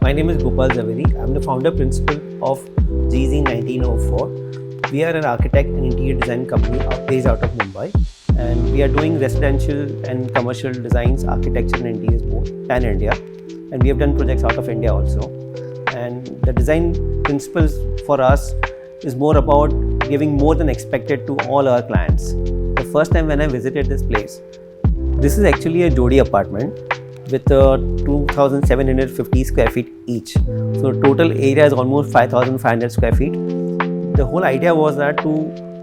My name is Gopaal Zaverii. I'm the founder principal of GZ1904. We are an architect and interior design company based out of Mumbai, and we are doing residential and commercial designs, architecture and interiors both pan India, and we have done projects out of India also. And the design principles for us is more about giving more than expected to all our clients. The first time when I visited this place, this is actually a Jodi apartment with 2,750 square feet each. So total area is almost 5,500 square feet. The whole idea was that to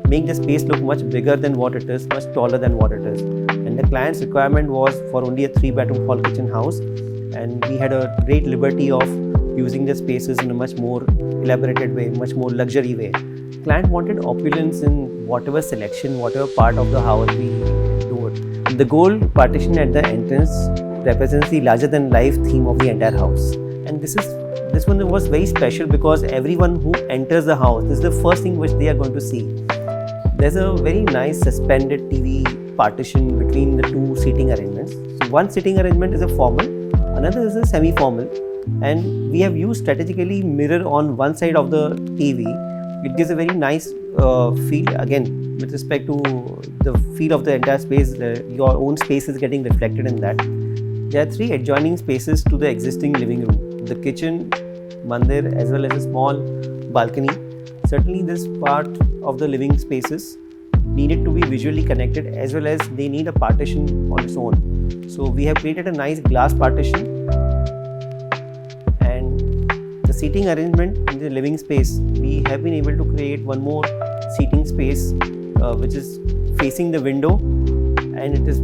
make the space look much bigger than what it is, much taller than what it is. And the client's requirement was for only a 3-bedroom hall kitchen house. And we had a great liberty of using the spaces in a much more elaborated way, much more luxury way. Client wanted opulence in whatever selection, whatever part of the house we do it. The gold partition at the entrance represents the larger than life theme of the entire house. And this one was very special because everyone who enters the house, this is the first thing which they are going to see. There's a very nice suspended TV partition between the two seating arrangements. So one seating arrangement is a formal, another is a semi-formal, and we have used strategically mirror on one side of the TV. It gives a very nice feel, again with respect to the feel of the entire space. Your own space is getting reflected in that. There are 3 adjoining spaces to the existing living room: the kitchen, mandir, as well as a small balcony. Certainly this part of the living spaces needed to be visually connected, as well as they need a partition on its own. So we have created a nice glass partition, and the seating arrangement in the living space, we have been able to create one more seating space which is facing the window, and it is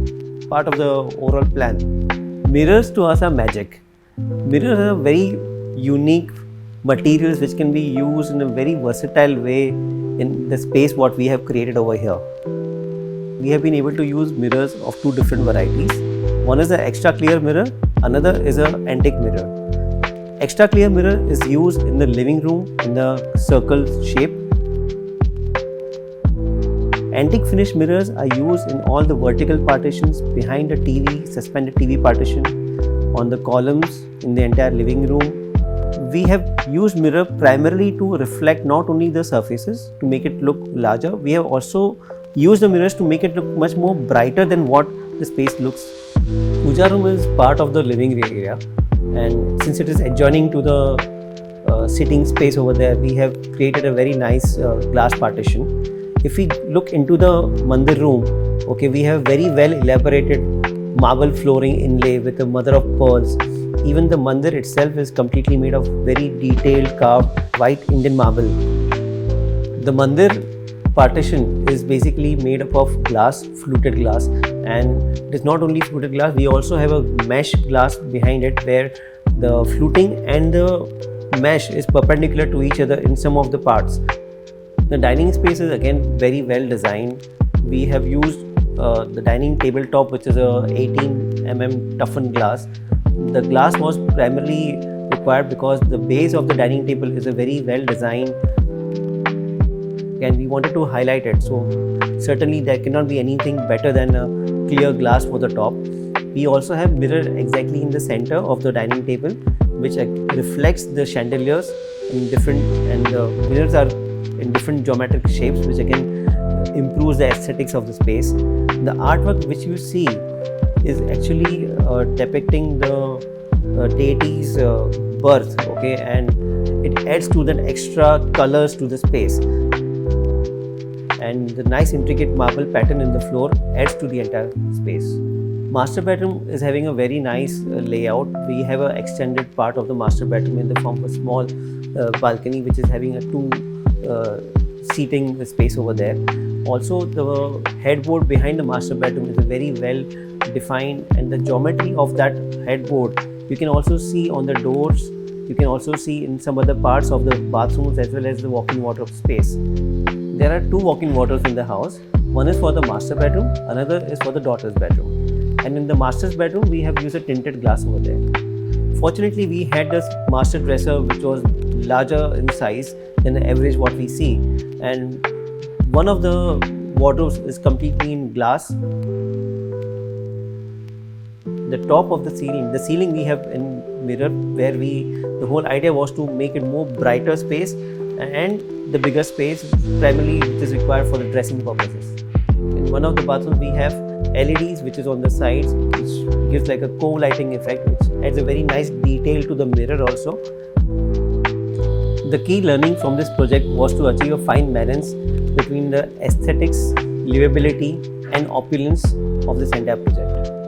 part of the overall plan. Mirrors to us are magic. Mirrors are very unique materials which can be used in a very versatile way in the space what we have created over here. We have been able to use mirrors of 2 different varieties. One is an extra clear mirror, another is an antique mirror. Extra clear mirror is used in the living room in the circle shape. Antique finish mirrors are used in all the vertical partitions behind the TV, suspended TV partition, on the columns in the entire living room. We have used mirror primarily to reflect not only the surfaces to make it look larger, we have also used the mirrors to make it look much more brighter than what the space looks. Puja room is part of the living area, and since it is adjoining to the sitting space over there, we have created a very nice glass partition. If we look into the mandir room, okay, we have very well elaborated marble flooring inlay with a mother of pearls. Even the mandir itself is completely made of very detailed carved white Indian marble. The mandir partition is basically made up of glass, fluted glass, and it is not only fluted glass, we also have a mesh glass behind it where the fluting and the mesh is perpendicular to each other in some of the parts. The dining space is again very well designed. We have used the dining tabletop, which is a 18 mm toughened glass. The glass was primarily required because the base of the dining table is a very well designed, and we wanted to highlight it. So certainly there cannot be anything better than a clear glass for the top. We also have mirror exactly in the center of the dining table, which reflects the chandeliers in different, and the mirrors are in different geometric shapes, which again improves the aesthetics of the space. The artwork which you see is actually depicting the deity's birth, okay, and it adds to that extra colors to the space. And the nice intricate marble pattern in the floor adds to the entire space. Master bedroom is having a very nice layout. We have an extended part of the master bedroom in the form of a small balcony, which is having a 2 seating space over there. Also, the headboard behind the master bedroom is a very well defined, and the geometry of that headboard you can also see on the doors. You can also see in some other parts of the bathrooms as well as the walk-in wardrobe space. There are 2 walk-in wardrobes in the house. One is for the master bedroom, another is for the daughter's bedroom. And in the master's bedroom, we have used a tinted glass over there. Fortunately, we had this master dresser which was larger in size than the average what we see, and one of the wardrobes is completely in glass. the top of the ceiling we have in mirror, where the whole idea was to make it more brighter space and the bigger space, primarily which is required for the dressing purposes. In one of the bathrooms we have LEDs which is on the sides, which gives like a co-lighting effect, which adds a very nice detail to the mirror also. The key learning from this project was to achieve a fine balance between the aesthetics, livability and opulence of this entire project.